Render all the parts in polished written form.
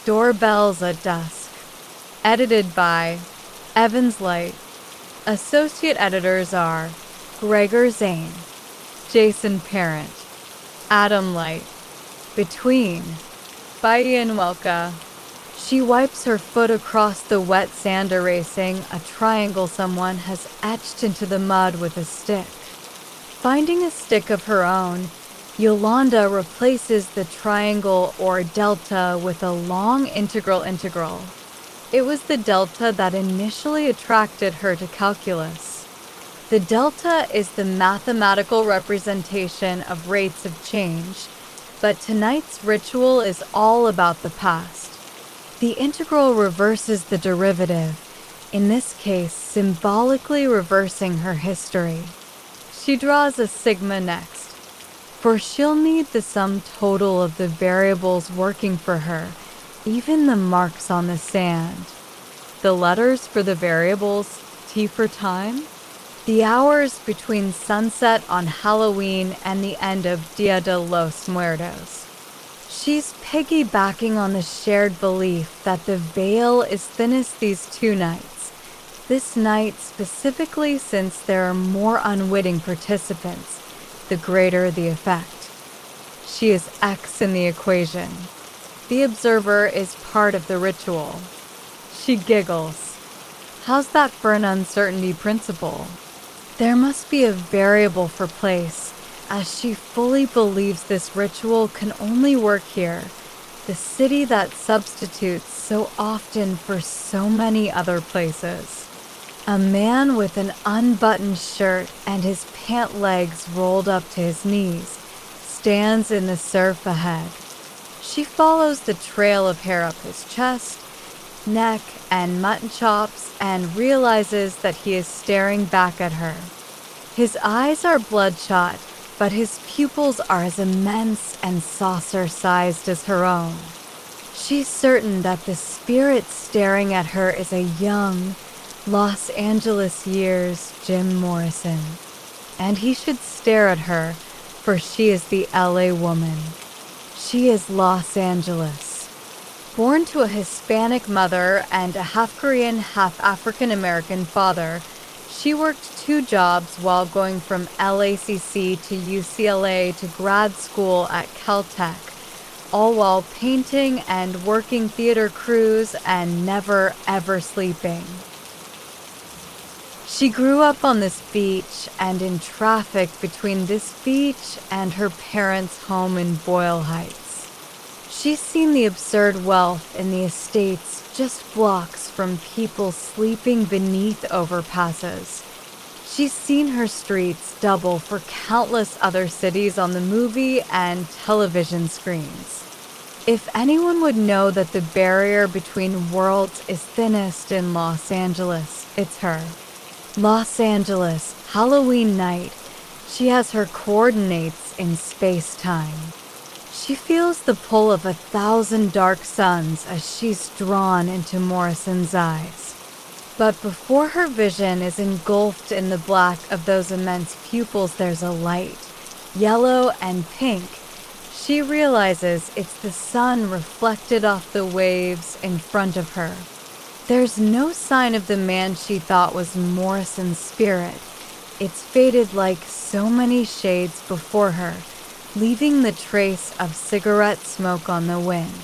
Doorbells at Dusk. Edited by Evans Light. Associate editors are Gregor Xane, Jason Parent, Adam Light. Between by Ian Welka. She wipes her foot across the wet sand, erasing a triangle someone has etched into the mud with a stick. Finding a stick of her own, Yolanda replaces the triangle or delta with a long integral. It was the delta that initially attracted her to calculus. The delta is the mathematical representation of rates of change, but tonight's ritual is all about the past. The integral reverses the derivative, in this case symbolically reversing her history. She draws a sigma next, for she'll need the sum total of the variables working for her, even the marks on the sand. The letters for the variables, T for time, the hours between sunset on Halloween and the end of Dia de los Muertos. She's piggybacking on the shared belief that the veil is thinnest these two nights. This night specifically, since there are more unwitting participants, the greater the effect. She is X in the equation. The observer is part of the ritual. She giggles. How's that for an uncertainty principle? There must be a variable for place, as she fully believes this ritual can only work here, the city that substitutes so often for so many other places. A man with an unbuttoned shirt and his pant legs rolled up to his knees stands in the surf ahead. She follows the trail of hair up his chest, neck, and mutton chops and realizes that he is staring back at her. His eyes are bloodshot, but his pupils are as immense and saucer-sized as her own. She's certain that the spirit staring at her is a young, Los Angeles years Jim Morrison, and he should stare at her, for she is the LA woman. She is Los Angeles. Born to a Hispanic mother and a half-Korean, half-African-American father, she worked 2 jobs while going from LACC to UCLA to grad school at Caltech, all while painting and working theater crews and never ever sleeping. She grew up on this beach and in traffic between this beach and her parents' home in Boyle Heights. She's seen the absurd wealth in the estates just blocks from people sleeping beneath overpasses. She's seen her streets double for countless other cities on the movie and television screens. If anyone would know that the barrier between worlds is thinnest in Los Angeles, it's her. Los Angeles, Halloween night. She has her coordinates in space-time. She feels the pull of 1,000 dark suns as she's drawn into Morrison's eyes. But before her vision is engulfed in the black of those immense pupils, there's a light, yellow and pink. She realizes it's the sun reflected off the waves in front of her. There's no sign of the man she thought was Morrison's spirit. It's faded like so many shades before her, leaving the trace of cigarette smoke on the wind.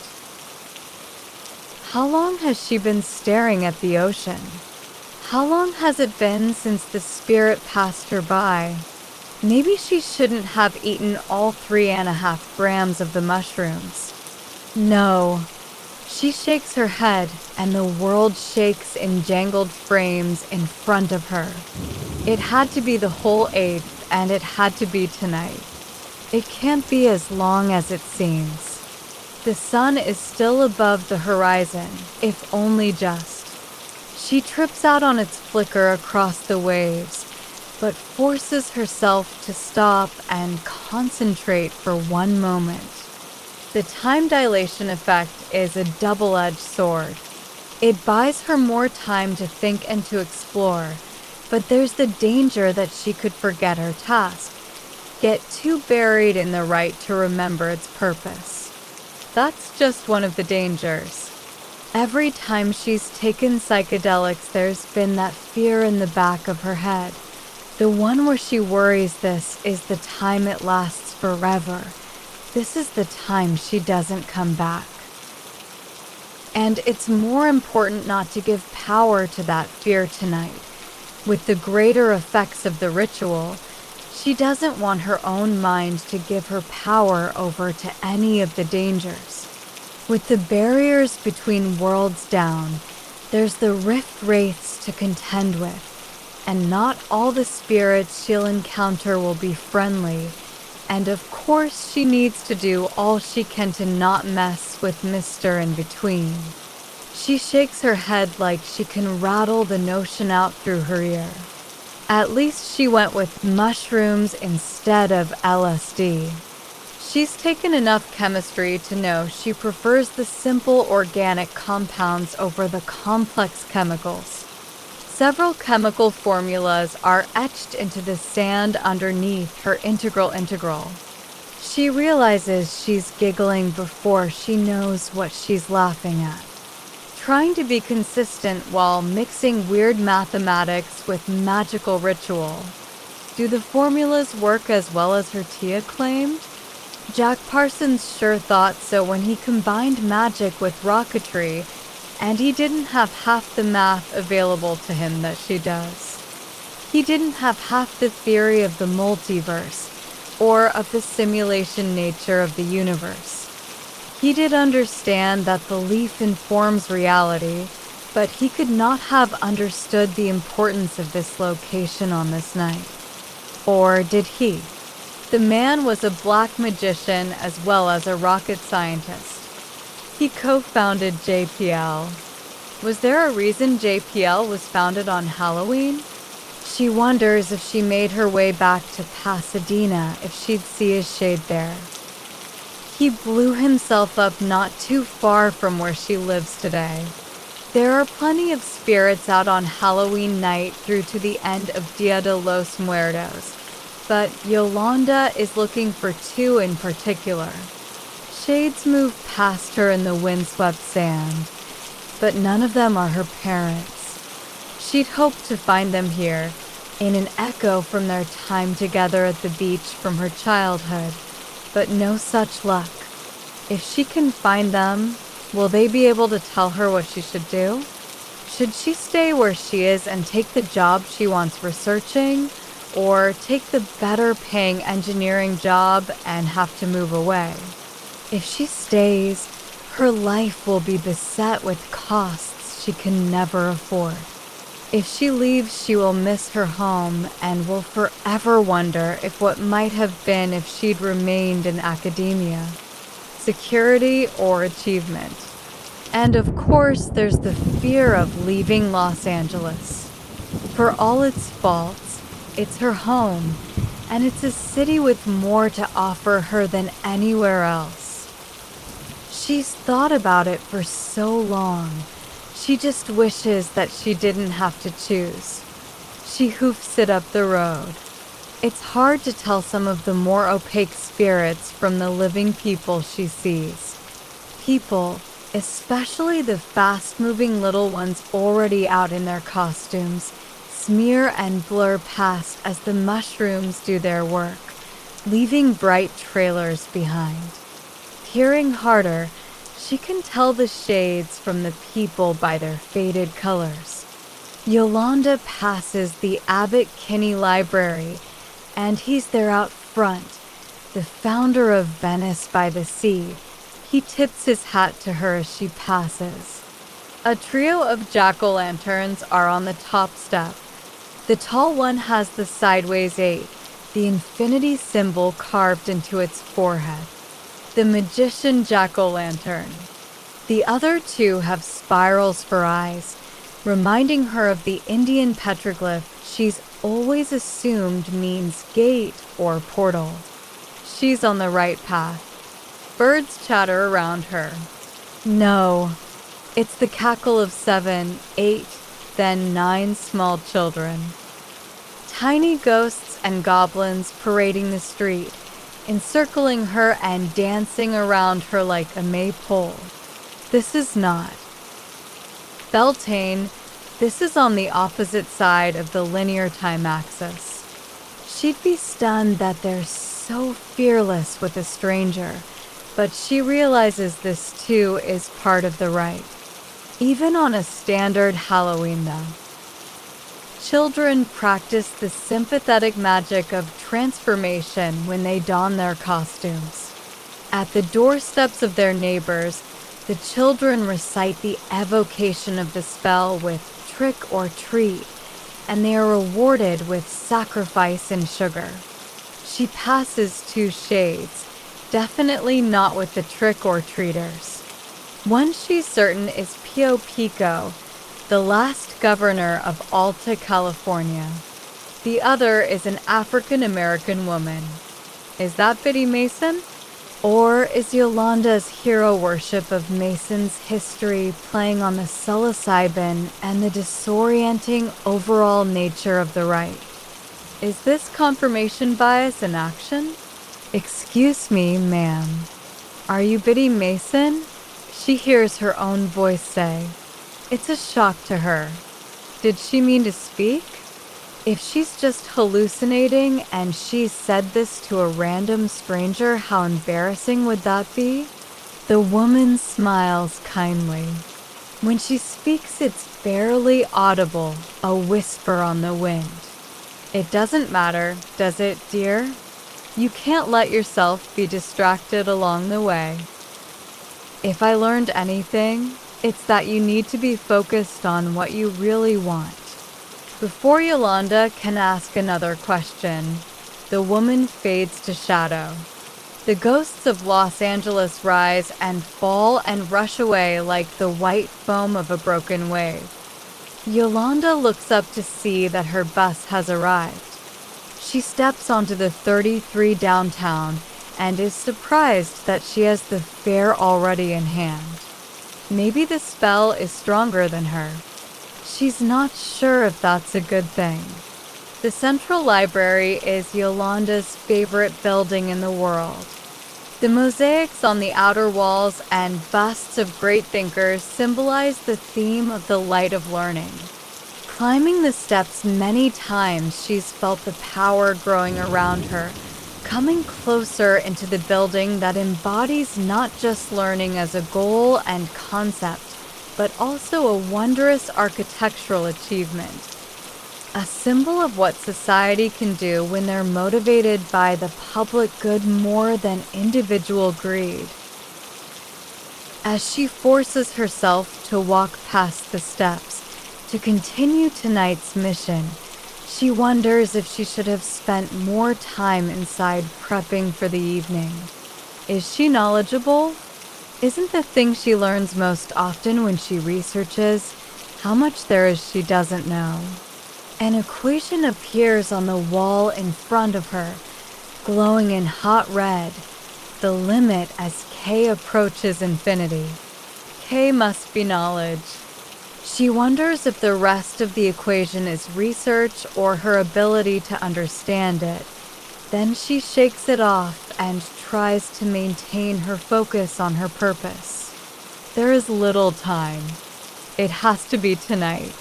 How long has she been staring at the ocean? How long has it been since the spirit passed her by? Maybe she shouldn't have eaten all 3.5 grams of the mushrooms. No. She shakes her head, and the world shakes in jangled frames in front of her. It had to be the whole 8th, and it had to be tonight. It can't be as long as it seems. The sun is still above the horizon, if only just. She trips out on its flicker across the waves, but forces herself to stop and concentrate for one moment. The time dilation effect is a double-edged sword. It buys her more time to think and to explore, but there's the danger that she could forget her task, get too buried in the right to remember its purpose. That's just one of the dangers. Every time she's taken psychedelics, there's been that fear in the back of her head. The one where she worries this is the time it lasts forever. This is the time she doesn't come back. And it's more important not to give power to that fear tonight. With the greater effects of the ritual, she doesn't want her own mind to give her power over to any of the dangers. With the barriers between worlds down, there's the rift wraiths to contend with, and not all the spirits she'll encounter will be friendly, and of course she needs to do all she can to not mess with Mr. In Between. She shakes her head like she can rattle the notion out through her ear. At least she went with mushrooms instead of LSD. She's taken enough chemistry to know she prefers the simple organic compounds over the complex chemicals. Several chemical formulas are etched into the sand underneath her integral. She realizes she's giggling before she knows what she's laughing at. Trying to be consistent while mixing weird mathematics with magical ritual. Do the formulas work as well as her Tia claimed? Jack Parsons sure thought so when he combined magic with rocketry, and he didn't have half the math available to him that she does. He didn't have half the theory of the multiverse, or of the simulation nature of the universe. He did understand that belief informs reality, but he could not have understood the importance of this location on this night. Or did he? The man was a black magician as well as a rocket scientist. He co-founded JPL. Was there a reason JPL was founded on Halloween? She wonders if she made her way back to Pasadena if she'd see his shade there. He blew himself up not too far from where she lives today. There are plenty of spirits out on Halloween night through to the end of Dia de los Muertos, but Yolanda is looking for two in particular. Shades move past her in the windswept sand, but none of them are her parents. She'd hoped to find them here, in an echo from their time together at the beach from her childhood, but no such luck. If she can find them, will they be able to tell her what she should do? Should she stay where she is and take the job she wants researching, or take the better paying engineering job and have to move away? If she stays, her life will be beset with costs she can never afford. If she leaves, she will miss her home and will forever wonder if what might have been if she'd remained in academia, security or achievement. And of course, there's the fear of leaving Los Angeles. For all its faults, it's her home, and it's a city with more to offer her than anywhere else. She's thought about it for so long. She just wishes that she didn't have to choose. She hoofs it up the road. It's hard to tell some of the more opaque spirits from the living people she sees. People, especially the fast-moving little ones already out in their costumes, smear and blur past as the mushrooms do their work, leaving bright trailers behind. Peering harder, she can tell the shades from the people by their faded colors. Yolanda passes the Abbot Kinney Library, and he's there out front, the founder of Venice by the Sea. He tips his hat to her as she passes. A trio of jack-o'-lanterns are on the top step. The tall one has the sideways 8, the infinity symbol carved into its forehead. The magician jack-o'-lantern. The other two have spirals for eyes, reminding her of the Indian petroglyph she's always assumed means gate or portal. She's on the right path. Birds chatter around her. No, it's the cackle of 7, 8, then 9 small children. Tiny ghosts and goblins parading the street, encircling her and dancing around her like a maypole. This is not. Beltane, this is on the opposite side of the linear time axis. She'd be stunned that they're so fearless with a stranger, but she realizes this too is part of the rite. Even on a standard Halloween, though. Children practice the sympathetic magic of transformation when they don their costumes. At the doorsteps of their neighbors, the children recite the evocation of the spell with trick or treat, and they are rewarded with sacrifice and sugar. She passes two shades, definitely not with the trick or treaters. One she's certain is Pio Pico, the last governor of Alta California. The other is an African-American woman. Is that Biddy Mason? Or is Yolanda's hero worship of Mason's history playing on the psilocybin and the disorienting overall nature of the rite? Is this confirmation bias in action? Excuse me, ma'am. Are you Biddy Mason? She hears her own voice say. It's a shock to her. Did she mean to speak? If she's just hallucinating and she's said this to a random stranger, how embarrassing would that be? The woman smiles kindly. When she speaks, it's barely audible, a whisper on the wind. It doesn't matter, does it, dear? You can't let yourself be distracted along the way. If I learned anything, it's that you need to be focused on what you really want. Before Yolanda can ask another question, the woman fades to shadow. The ghosts of Los Angeles rise and fall and rush away like the white foam of a broken wave. Yolanda looks up to see that her bus has arrived. She steps onto the 33 downtown and is surprised that she has the fare already in hand. Maybe the spell is stronger than her. She's not sure if that's a good thing. The Central Library is Yolanda's favorite building in the world. The mosaics on the outer walls and busts of great thinkers symbolize the theme of the light of learning. Climbing the steps many times, she's felt the power growing around her, coming closer into the building that embodies not just learning as a goal and concept, but also a wondrous architectural achievement. A symbol of what society can do when they're motivated by the public good more than individual greed. As she forces herself to walk past the steps, to continue tonight's mission, she wonders if she should have spent more time inside prepping for the evening. Is she knowledgeable? Isn't the thing she learns most often when she researches how much there is she doesn't know? An equation appears on the wall in front of her, glowing in hot red, the limit as K approaches infinity. K must be knowledge. She wonders if the rest of the equation is research or her ability to understand it. Then she shakes it off and tries to maintain her focus on her purpose. There is little time. It has to be tonight.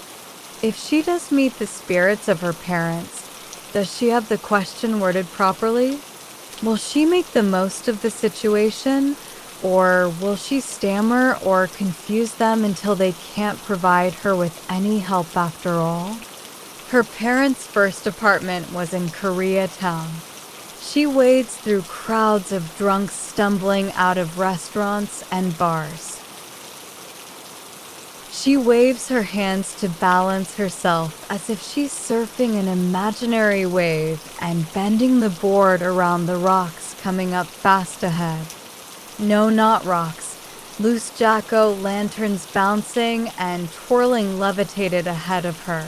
If she does meet the spirits of her parents, does she have the question worded properly? Will she make the most of the situation, or will she stammer or confuse them until they can't provide her with any help after all? Her parents' first apartment was in Koreatown. She wades through crowds of drunks stumbling out of restaurants and bars. She waves her hands to balance herself as if she's surfing an imaginary wave and bending the board around the rocks coming up fast ahead. No, not rocks. Loose Jacko lanterns bouncing and twirling levitated ahead of her.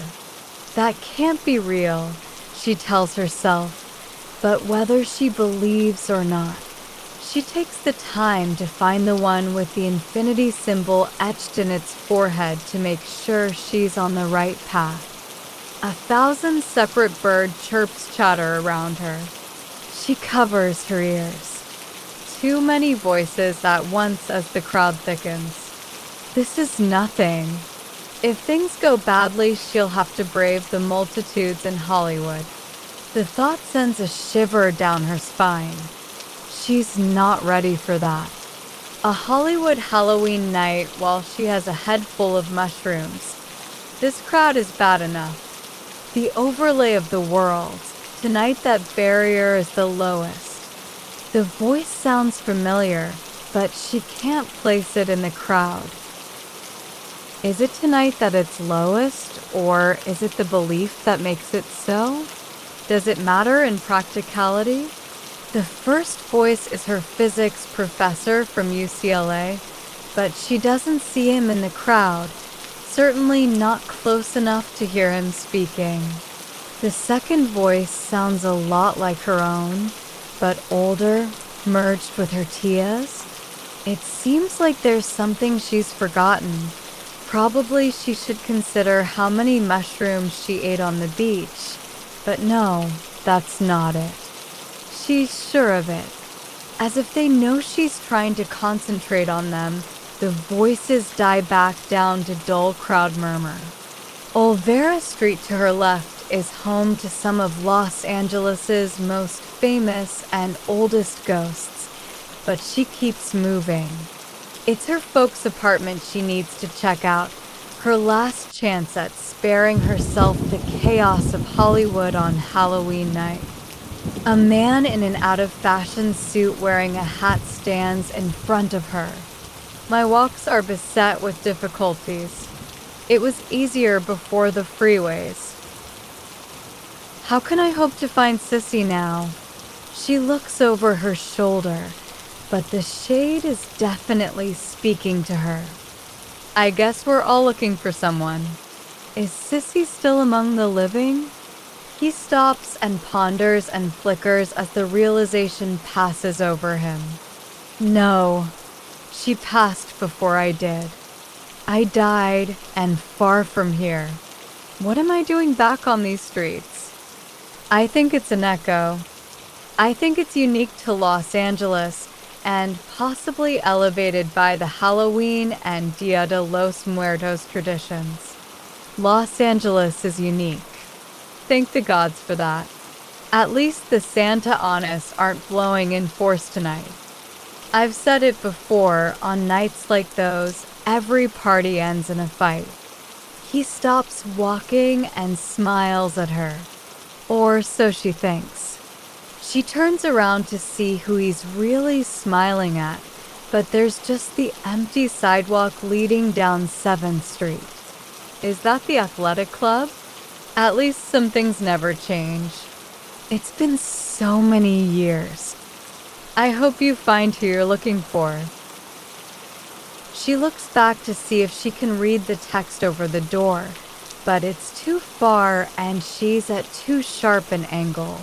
That can't be real, she tells herself, but whether she believes or not, she takes the time to find the one with the infinity symbol etched in its forehead to make sure she's on the right path. 1,000 separate bird chirps chatter around her. She covers her ears. Too many voices at once as the crowd thickens. This is nothing. If things go badly, she'll have to brave the multitudes in Hollywood. The thought sends a shiver down her spine. She's not ready for that. A Hollywood Halloween night while she has a head full of mushrooms. This crowd is bad enough. The overlay of the world. Tonight that barrier is the lowest. The voice sounds familiar, but she can't place it in the crowd. Is it tonight that it's lowest, or is it the belief that makes it so? Does it matter in practicality? The first voice is her physics professor from UCLA, but she doesn't see him in the crowd, certainly not close enough to hear him speaking. The second voice sounds a lot like her own, but older, merged with her tia's. It seems like there's something she's forgotten. Probably she should consider how many mushrooms she ate on the beach. But no, that's not it. She's sure of it. As if they know she's trying to concentrate on them, the voices die back down to dull crowd murmur. Olvera Street to her left is home to some of Los Angeles's most famous and oldest ghosts, but she keeps moving. It's her folks' apartment she needs to check out, her last chance at sparing herself the chaos of Hollywood on Halloween night. A man in an out-of-fashion suit wearing a hat stands in front of her. My walks are beset with difficulties. It was easier before the freeways. How can I hope to find Sissy now? She looks over her shoulder, but the shade is definitely speaking to her. I guess we're all looking for someone. Is Sissy still among the living? He stops and ponders and flickers as the realization passes over him. No, she passed before I did. I died, and far from here. What am I doing back on these streets? I think it's an echo. I think it's unique to Los Angeles, and possibly elevated by the Halloween and Dia de los Muertos traditions. Los Angeles is unique. Thank the gods for that. At least the Santa Anas aren't blowing in force tonight. I've said it before, on nights like those, every party ends in a fight. He stops walking and smiles at her. Or so she thinks. She turns around to see who he's really smiling at, but there's just the empty sidewalk leading down 7th Street. Is that the athletic club? At least some things never change. It's been so many years. I hope you find who you're looking for. She looks back to see if she can read the text over the door, but it's too far and she's at too sharp an angle.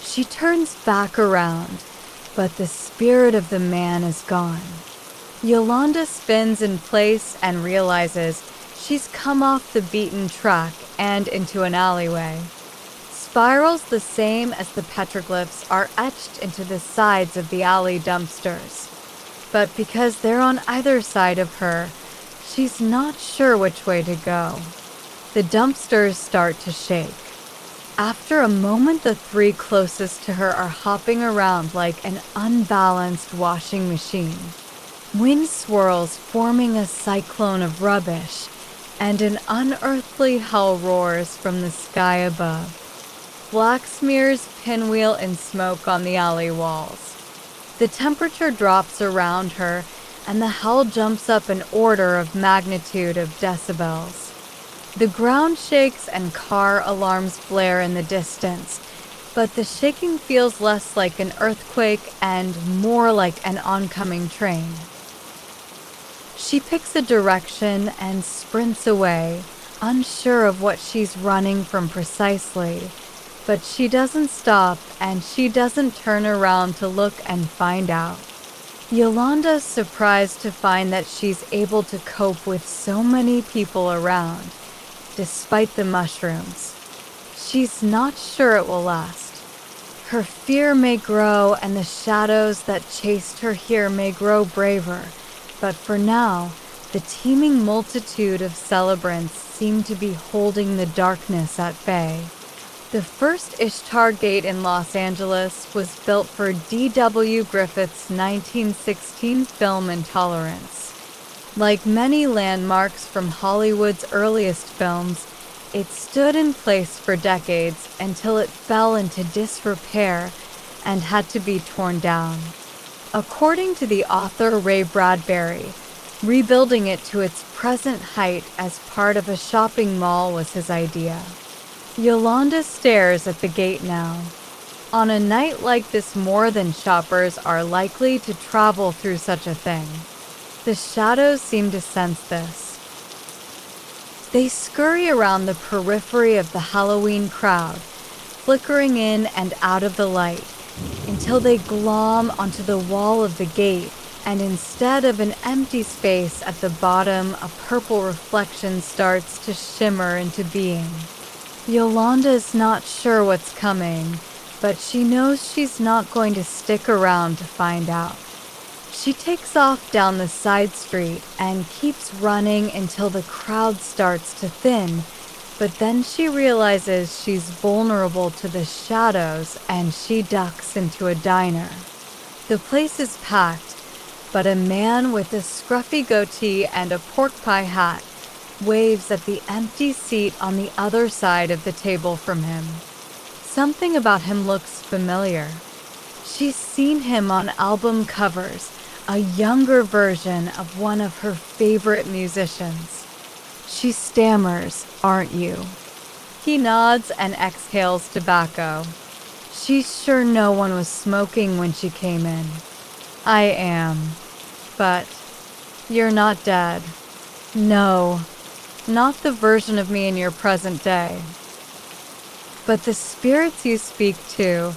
She turns back around, but the spirit of the man is gone. Yolanda spins in place and realizes she's come off the beaten track and into an alleyway. Spirals the same as the petroglyphs are etched into the sides of the alley dumpsters. But because they're on either side of her, she's not sure which way to go. The dumpsters start to shake. After a moment, the 3 closest to her are hopping around like an unbalanced washing machine. Wind swirls forming a cyclone of rubbish, and an unearthly howl roars from the sky above. Black smears pinwheel in smoke on the alley walls. The temperature drops around her, and the howl jumps up an order of magnitude of decibels. The ground shakes and car alarms flare in the distance, but the shaking feels less like an earthquake and more like an oncoming train. She picks a direction and sprints away, unsure of what she's running from precisely, but she doesn't stop and she doesn't turn around to look and find out. Yolanda's surprised to find that she's able to cope with so many people around, despite the mushrooms. She's not sure it will last. Her fear may grow, and the shadows that chased her here may grow braver, but for now, the teeming multitude of celebrants seem to be holding the darkness at bay. The first Ishtar Gate in Los Angeles was built for D.W. Griffith's 1916 film Intolerance. Like many landmarks from Hollywood's earliest films, it stood in place for decades until it fell into disrepair and had to be torn down. According to the author Ray Bradbury, rebuilding it to its present height as part of a shopping mall was his idea. Yolanda stares at the gate now. On a night like this, more than shoppers are likely to travel through such a thing. The shadows seem to sense this. They scurry around the periphery of the Halloween crowd, flickering in and out of the light, until they glom onto the wall of the gate, and instead of an empty space at the bottom, a purple reflection starts to shimmer into being. Yolanda's not sure what's coming, but she knows she's not going to stick around to find out. She takes off down the side street and keeps running until the crowd starts to thin, but then she realizes she's vulnerable to the shadows and she ducks into a diner. The place is packed, but a man with a scruffy goatee and a pork pie hat waves at the empty seat on the other side of the table from him. Something about him looks familiar. She's seen him on album covers, a younger version of one of her favorite musicians. She stammers, "Aren't you?" He nods and exhales tobacco. She's sure no one was smoking when she came in. "I am. But you're not dead." "No, not the version of me in your present day." "But the spirits you speak to,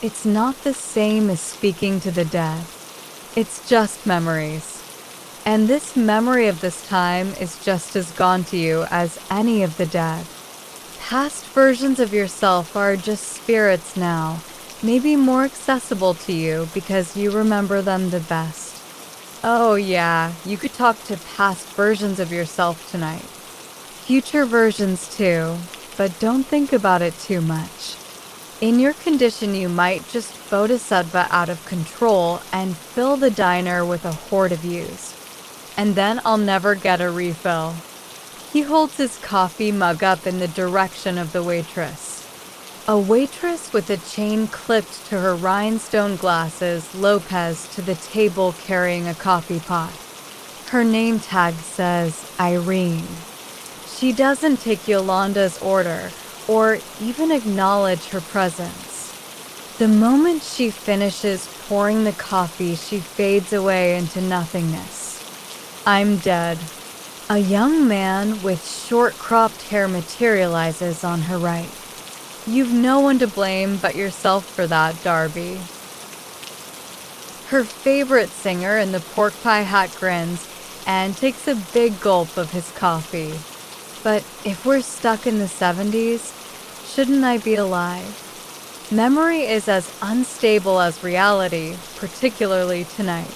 it's not the same as speaking to the dead. It's just memories. And this memory of this time is just as gone to you as any of the dead. Past versions of yourself are just spirits now, maybe more accessible to you because you remember them the best. Oh yeah, you could talk to past versions of yourself tonight. Future versions too, but don't think about it too much. In your condition, you might just bodhisattva out of control and fill the diner with a horde of yous. And then I'll never get a refill." He holds his coffee mug up in the direction of the waitress. A waitress with a chain clipped to her rhinestone glasses lopes to the table carrying a coffee pot. Her name tag says Irene. She doesn't take Yolanda's order or even acknowledge her presence. The moment she finishes pouring the coffee, she fades away into nothingness. "I'm dead." A young man with short-cropped hair materializes on her right. "You've no one to blame but yourself for that, Darby." Her favorite singer in the pork pie hat grins and takes a big gulp of his coffee. "But if we're stuck in the 70s, shouldn't I be alive? Memory is as unstable as reality, particularly tonight.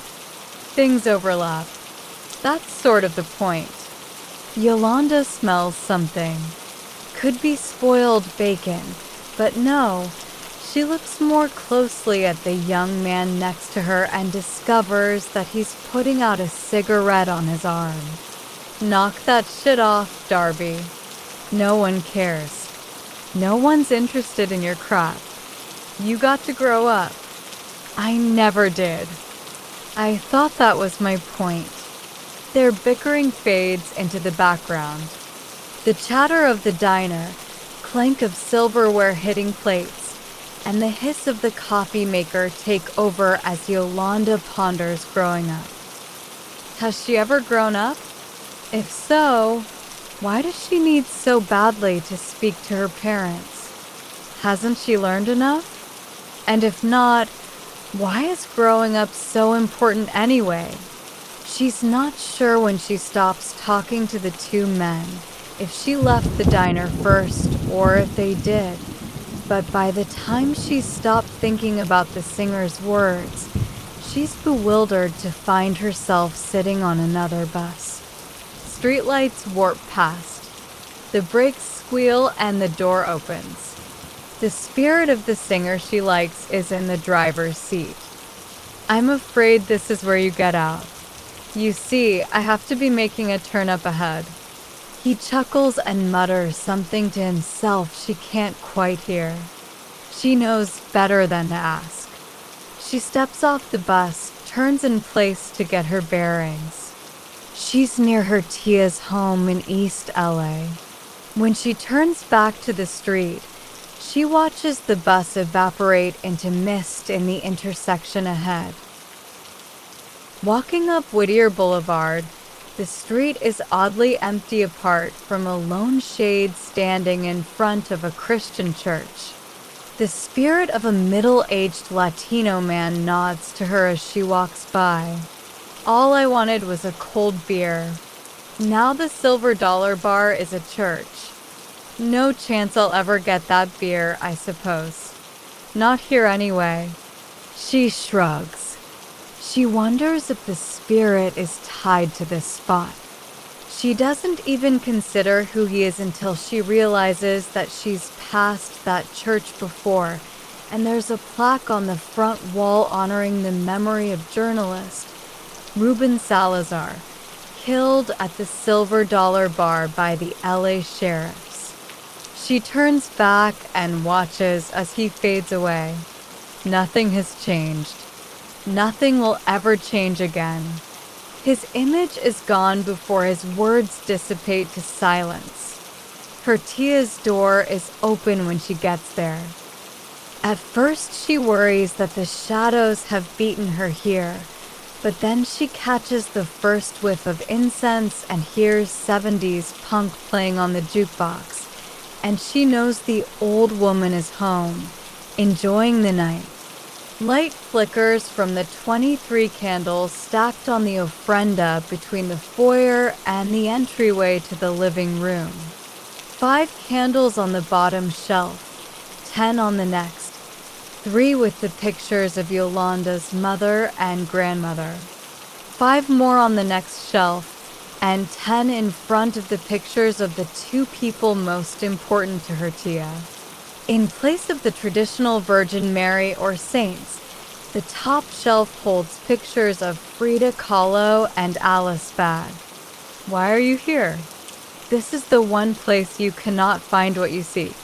Things overlap. That's sort of the point." Yolanda smells something. Could be spoiled bacon, but no. She looks more closely at the young man next to her and discovers that he's putting out a cigarette on his arm. "Knock that shit off, Darby. No one cares. No one's interested in your crap. You got to grow up." "I never did." "I thought that was my point." Their bickering fades into the background. The chatter of the diner, clank of silverware hitting plates, and the hiss of the coffee maker take over as Yolanda ponders growing up. Has she ever grown up? If so, why does she need so badly to speak to her parents? Hasn't she learned enough? And if not, why is growing up so important anyway? She's not sure when she stops talking to the two men, if she left the diner first or if they did. but by the time she stopped thinking about the singer's words, she's bewildered to find herself sitting on another bus. Streetlights warp past. The brakes squeal and the door opens. The spirit of the singer she likes is in the driver's seat. I'm afraid this is where you get out. You see, I have to be making a turn up ahead. He chuckles and mutters something to himself she can't quite hear. She knows better than to ask. She steps off the bus, turns in place to get her bearings. She's near her Tia's home in East LA. When she turns back to the street, she watches the bus evaporate into mist in the intersection ahead. Walking up Whittier Boulevard, the street is oddly empty apart from a lone shade standing in front of a Christian church. The spirit of a middle-aged Latino man nods to her as she walks by. All I wanted was a cold beer. Now the Silver Dollar Bar is a church. No chance I'll ever get that beer, I suppose. Not here anyway. She shrugs. She wonders if the spirit is tied to this spot. She doesn't even consider who he is until she realizes that she's passed that church before, and there's a plaque on the front wall honoring the memory of journalist Ruben Salazar, killed at the Silver Dollar Bar by the LA sheriffs. She turns back and watches as he fades away. Nothing has changed. Nothing will ever change again. His image is gone before his words dissipate to silence. Her Tia's door is open when she gets there. At first she worries that the shadows have beaten her here, but then she catches the first whiff of incense and hears 70s punk playing on the jukebox, and she knows the old woman is home, enjoying the night. Light flickers from the 23 candles stacked on the ofrenda between the foyer and the entryway to the living room. 5 candles on the bottom shelf, 10 on the next, 3 with the pictures of Yolanda's mother and grandmother. 5 more on the next shelf, and 10 in front of the pictures of the 2 people most important to her Tia. In place of the traditional Virgin Mary or saints, the top shelf holds pictures of Frida Kahlo and Alice Bag. Why are you here? This is the one place you cannot find what you seek.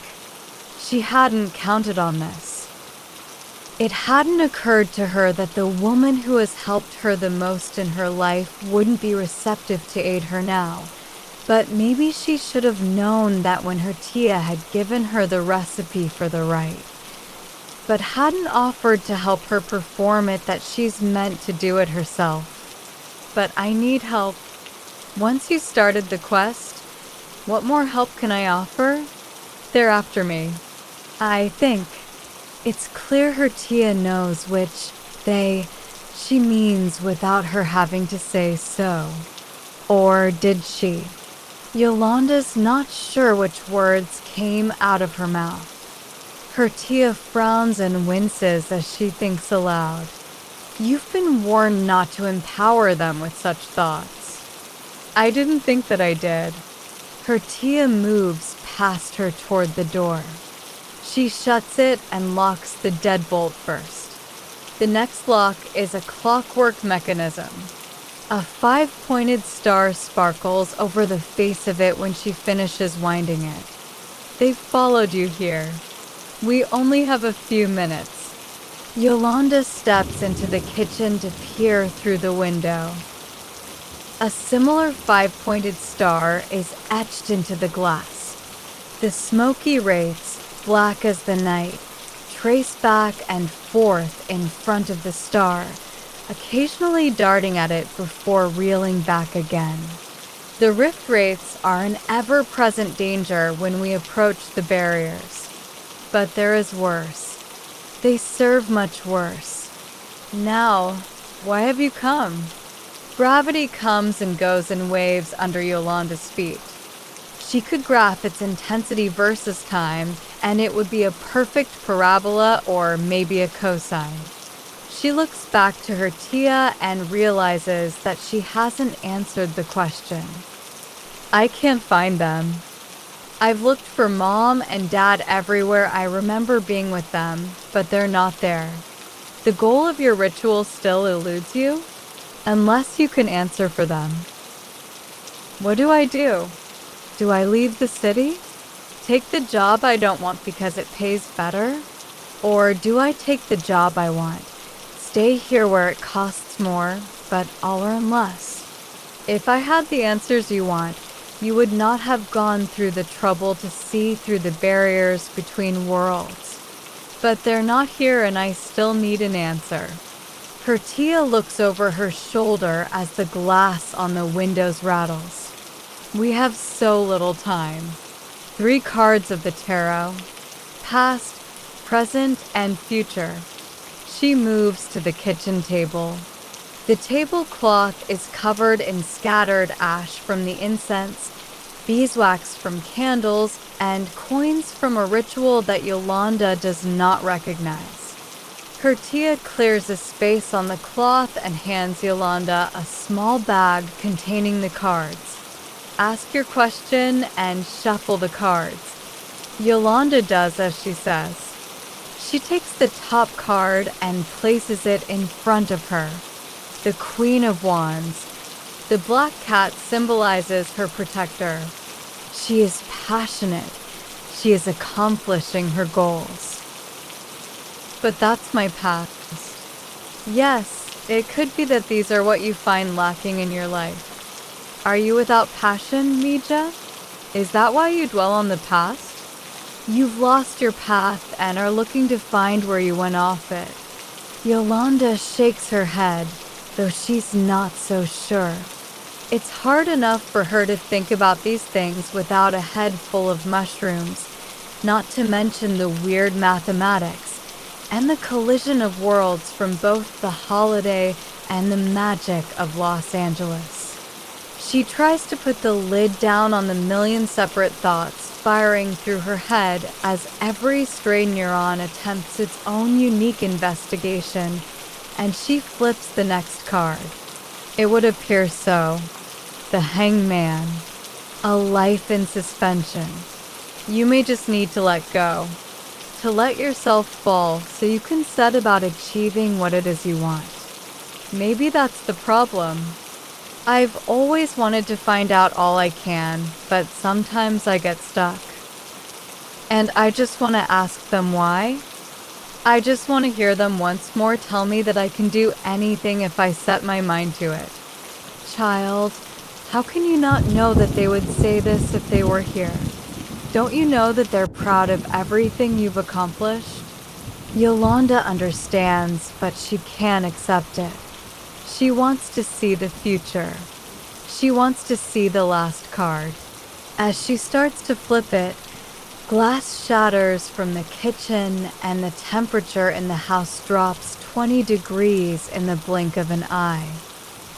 She hadn't counted on this. It hadn't occurred to her that the woman who has helped her the most in her life wouldn't be receptive to aid her now. But maybe she should have known that when her Tia had given her the recipe for the rite, but hadn't offered to help her perform it, that she's meant to do it herself. But I need help. Once you started the quest, what more help can I offer? They're after me. I think. It's clear her Tia knows which she means without her having to say so. Or did she? Yolanda's not sure which words came out of her mouth. Her Tia frowns and winces as she thinks aloud. You've been warned not to empower them with such thoughts. I didn't think that I did. Her Tia moves past her toward the door. She shuts it and locks the deadbolt first. The next lock is a clockwork mechanism. A 5-pointed star sparkles over the face of it when she finishes winding it. They've followed you here. We only have a few minutes. Yolanda steps into the kitchen to peer through the window. A similar 5-pointed star is etched into the glass. The smoky wraiths, black as the night, trace back and forth in front of the star, occasionally darting at it before reeling back again. The rift wraiths are an ever-present danger when we approach the barriers. But there is worse. They serve much worse. Now, why have you come? Gravity comes and goes in waves under Yolanda's feet. She could graph its intensity versus time, and it would be a perfect parabola or maybe a cosine. She looks back to her Tia and realizes that she hasn't answered the question. I can't find them. I've looked for Mom and Dad everywhere I remember being with them, but they're not there. The goal of your ritual still eludes you, unless you can answer for them. What do I do? Do I leave the city? Take the job I don't want because it pays better? Or do I take the job I want? Stay here where it costs more, but I'll earn less. If I had the answers you want, you would not have gone through the trouble to see through the barriers between worlds. But they're not here and I still need an answer. Her Tia looks over her shoulder as the glass on the windows rattles. We have so little time. 3 cards of the tarot. Past, present, and future. She moves to the kitchen table. The tablecloth is covered in scattered ash from the incense, beeswax from candles, and coins from a ritual that Yolanda does not recognize. Her Tia clears a space on the cloth and hands Yolanda a small bag containing the cards. Ask your question and shuffle the cards. Yolanda does as she says. She takes the top card and places it in front of her. The Queen of Wands. The black cat symbolizes her protector. She is passionate. She is accomplishing her goals. But that's my past. Yes, it could be that these are what you find lacking in your life. Are you without passion, Mija? Is that why you dwell on the past? You've lost your path and are looking to find where you went off it. Yolanda shakes her head, though she's not so sure. It's hard enough for her to think about these things without a head full of mushrooms, not to mention the weird mathematics and the collision of worlds from both the holiday and the magic of Los Angeles. She tries to put the lid down on the million separate thoughts firing through her head as every stray neuron attempts its own unique investigation, and she flips the next card. It would appear so. The Hangman. A life in suspension. You may just need to let go. To let yourself fall so you can set about achieving what it is you want. Maybe that's the problem. I've always wanted to find out all I can, but sometimes I get stuck. And I just want to ask them why. I just want to hear them once more tell me that I can do anything if I set my mind to it. Child, how can you not know that they would say this if they were here? Don't you know that they're proud of everything you've accomplished? Yolanda understands, but she can't accept it. She wants to see the future. She wants to see the last card. As she starts to flip it, glass shatters from the kitchen and the temperature in the house drops 20 degrees in the blink of an eye.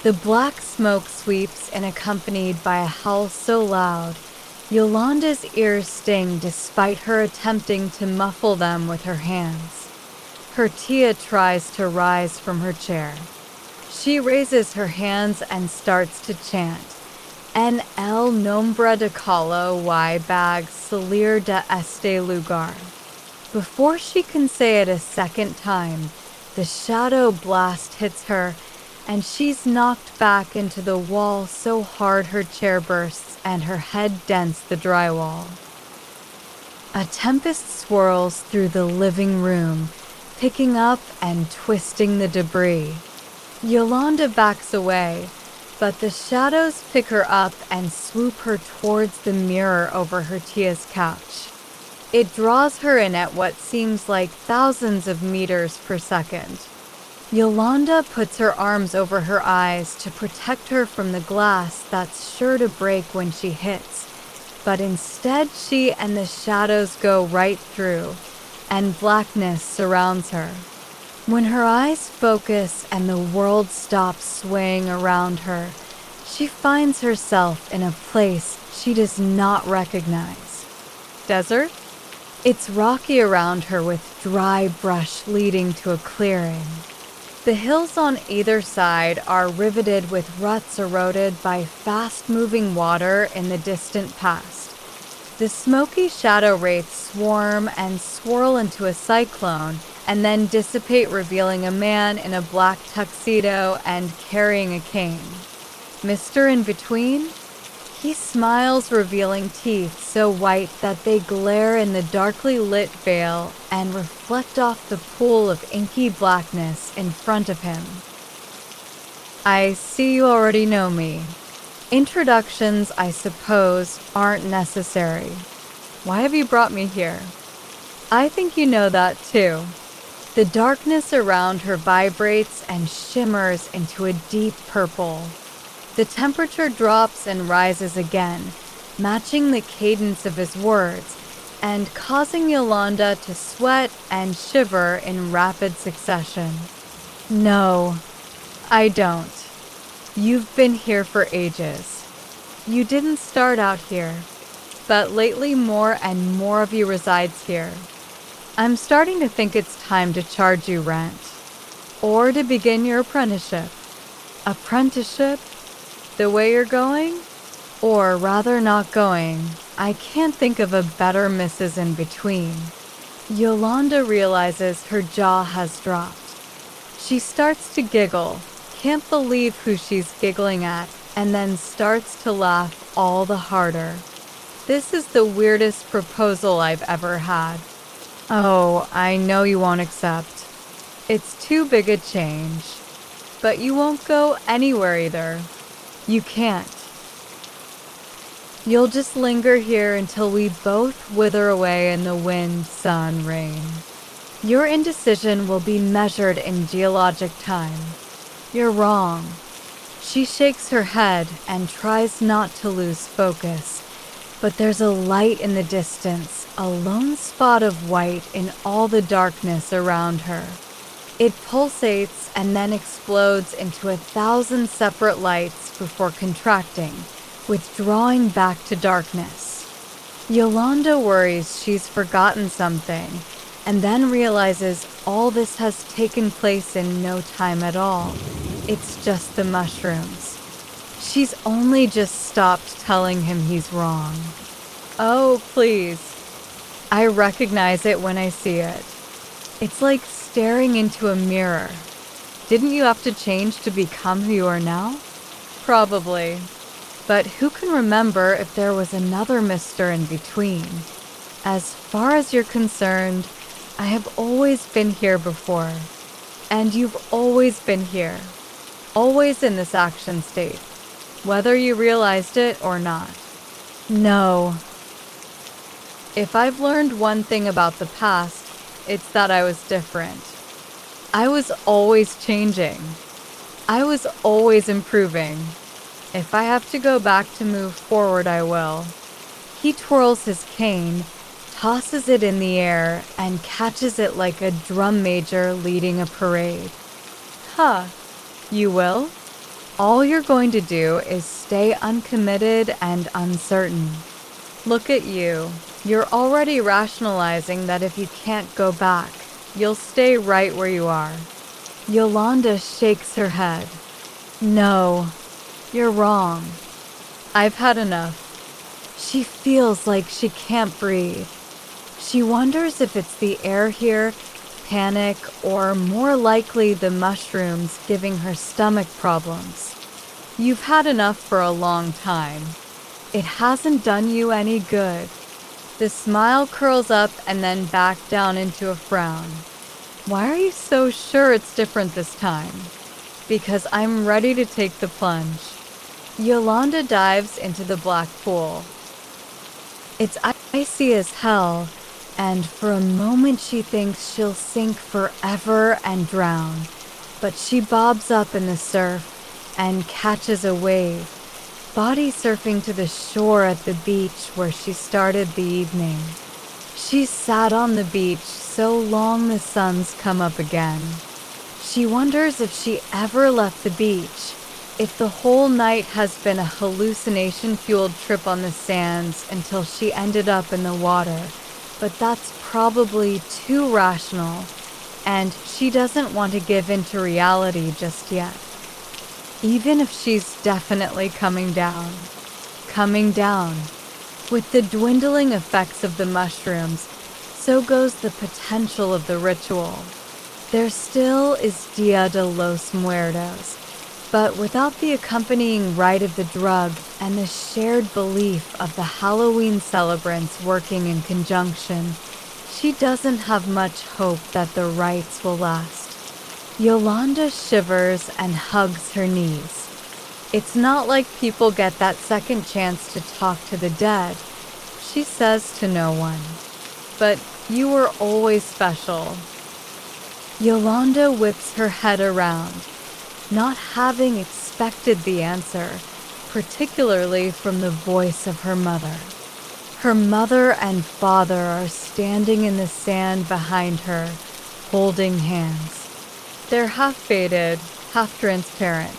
The black smoke sweeps in accompanied by a howl so loud, Yolanda's ears sting despite her attempting to muffle them with her hands. Her Tia tries to rise from her chair. She raises her hands and starts to chant, En el nombre de Calo y bag salir de este lugar. Before she can say it a second time, the shadow blast hits her, and she's knocked back into the wall so hard her chair bursts and her head dents the drywall. A tempest swirls through the living room, picking up and twisting the debris. Yolanda backs away, but the shadows pick her up and swoop her towards the mirror over her Tia's couch. It draws her in at what seems like thousands of meters per second. Yolanda puts her arms over her eyes to protect her from the glass that's sure to break when she hits, but instead she and the shadows go right through, and blackness surrounds her. When her eyes focus and the world stops swaying around her, She finds herself in a place she does not recognize. Desert? It's rocky around her with dry brush leading to a clearing. The hills on either side are riveted with ruts eroded by fast-moving water in the distant past. The smoky shadow wraiths swarm and swirl into a cyclone and then dissipate, revealing a man in a black tuxedo and carrying a cane. Mr. In Between? He smiles, revealing teeth so white that they glare in the darkly lit veil and reflect off the pool of inky blackness in front of him. I see you already know me. Introductions, I suppose, aren't necessary. Why have you brought me here? I think you know that too. The darkness around her vibrates and shimmers into a deep purple. The temperature drops and rises again, matching the cadence of his words, and causing Yolanda to sweat and shiver in rapid succession. No, I don't. You've been here for ages. You didn't start out here, but lately more and more of you resides here. I'm starting to think it's time to charge you rent, or to begin your apprenticeship. Apprenticeship? The way you're going? Or rather not going. I can't think of a better Mrs. In Between. Yolanda realizes her jaw has dropped. She starts to giggle, can't believe who she's giggling at, and then starts to laugh all the harder. This is the weirdest proposal I've ever had. Oh, I know you won't accept. It's too big a change. But you won't go anywhere either. You can't. You'll just linger here until we both wither away in the wind, sun, rain. Your indecision will be measured in geologic time. You're wrong. She shakes her head and tries not to lose focus, but there's a light in the distance, a lone spot of white in all the darkness around her. It pulsates and then explodes into 1,000 separate lights before contracting, withdrawing back to darkness. Yolanda worries she's forgotten something, and then realizes all this has taken place in no time at all. It's just the mushrooms. She's only just stopped telling him he's wrong. Oh, please. I recognize it when I see it. It's like staring into a mirror. Didn't you have to change to become who you are now? Probably. But who can remember if there was another Mr. In Between? As far as you're concerned, I have always been here before. And you've always been here. Always in this action state. Whether you realized it or not. No. If I've learned one thing about the past, it's that I was different. I was always changing. I was always improving. If I have to go back to move forward, I will. He twirls his cane, tosses it in the air, and catches it like a drum major leading a parade. Huh, you will? All you're going to do is stay uncommitted and uncertain. Look at you. You're already rationalizing that if you can't go back, you'll stay right where you are. Yolanda shakes her head. No, you're wrong. I've had enough. She feels like she can't breathe. She wonders if it's the air here, panic, or more likely the mushrooms giving her stomach problems. You've had enough for a long time. It hasn't done you any good. The smile curls up and then back down into a frown. Why are you so sure it's different this time? Because I'm ready to take the plunge. Yolanda dives into the black pool. It's icy as hell, and for a moment she thinks she'll sink forever and drown. But she bobs up in the surf and catches a wave, body surfing to the shore at the beach where she started the evening. She sat on the beach so long the sun's come up again. She wonders if she ever left the beach, If the whole night has been a hallucination-fueled trip on the sands until she ended up in the water, but that's probably too rational, and she doesn't want to give in to reality just yet. Even if she's definitely coming down. With the dwindling effects of the mushrooms, so goes the potential of the ritual. There still is Dia de los Muertos, but without the accompanying rite of the drug and the shared belief of the Halloween celebrants working in conjunction, she doesn't have much hope that the rites will last. Yolanda shivers and hugs her knees. It's not like people get that second chance to talk to the dead, she says to no one. But you were always special. Yolanda whips her head around, not having expected the answer, particularly from the voice of her mother. Her mother and father are standing in the sand behind her, holding hands. They're half faded, half transparent.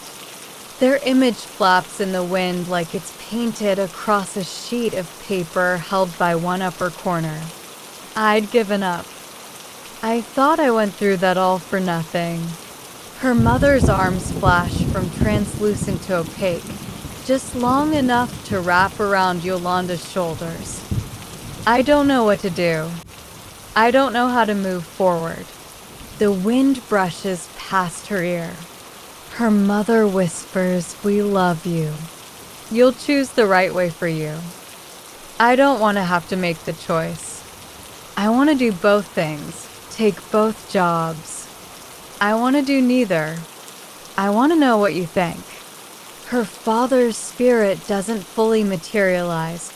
Their image flaps in the wind like it's painted across a sheet of paper held by one upper corner. I'd given up. I thought I went through that all for nothing. Her mother's arms flash from translucent to opaque, just long enough to wrap around Yolanda's shoulders. I don't know what to do. I don't know how to move forward. The wind brushes past her ear. Her mother whispers, "We love you. You'll choose the right way for you." I don't want to have to make the choice. I want to do both things, take both jobs. I want to do neither. I want to know what you think. Her father's spirit doesn't fully materialize,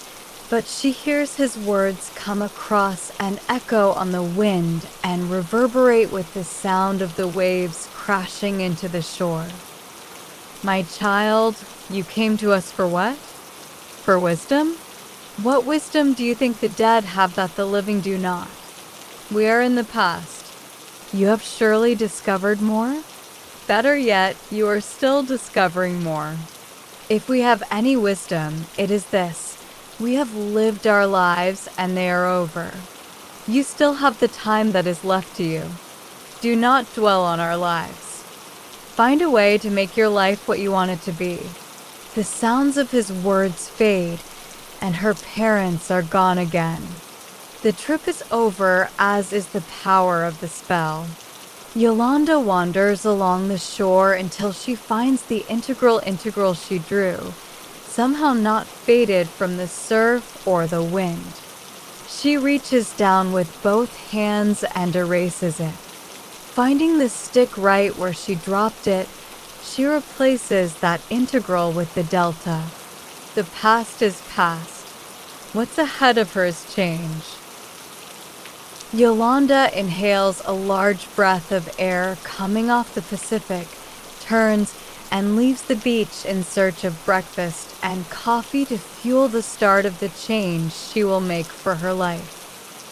but she hears his words come across and echo on the wind and reverberate with the sound of the waves crashing into the shore. My child, you came to us for what? For wisdom? What wisdom do you think the dead have that the living do not? We are in the past. You have surely discovered more? Better yet, you are still discovering more. If we have any wisdom, it is this. We have lived our lives and they are over. You still have the time that is left to you. Do not dwell on our lives. Find a way to make your life what you want it to be. The sounds of his words fade, and her parents are gone again. The trip is over, as is the power of the spell. Yolanda wanders along the shore until she finds the integral she drew, somehow not faded from the surf or the wind. She reaches down with both hands and erases it. Finding the stick right where she dropped it, she replaces that integral with the delta. The past is past. What's ahead of her is change. Yolanda inhales a large breath of air coming off the Pacific, turns, and leaves the beach in search of breakfast and coffee to fuel the start of the change she will make for her life.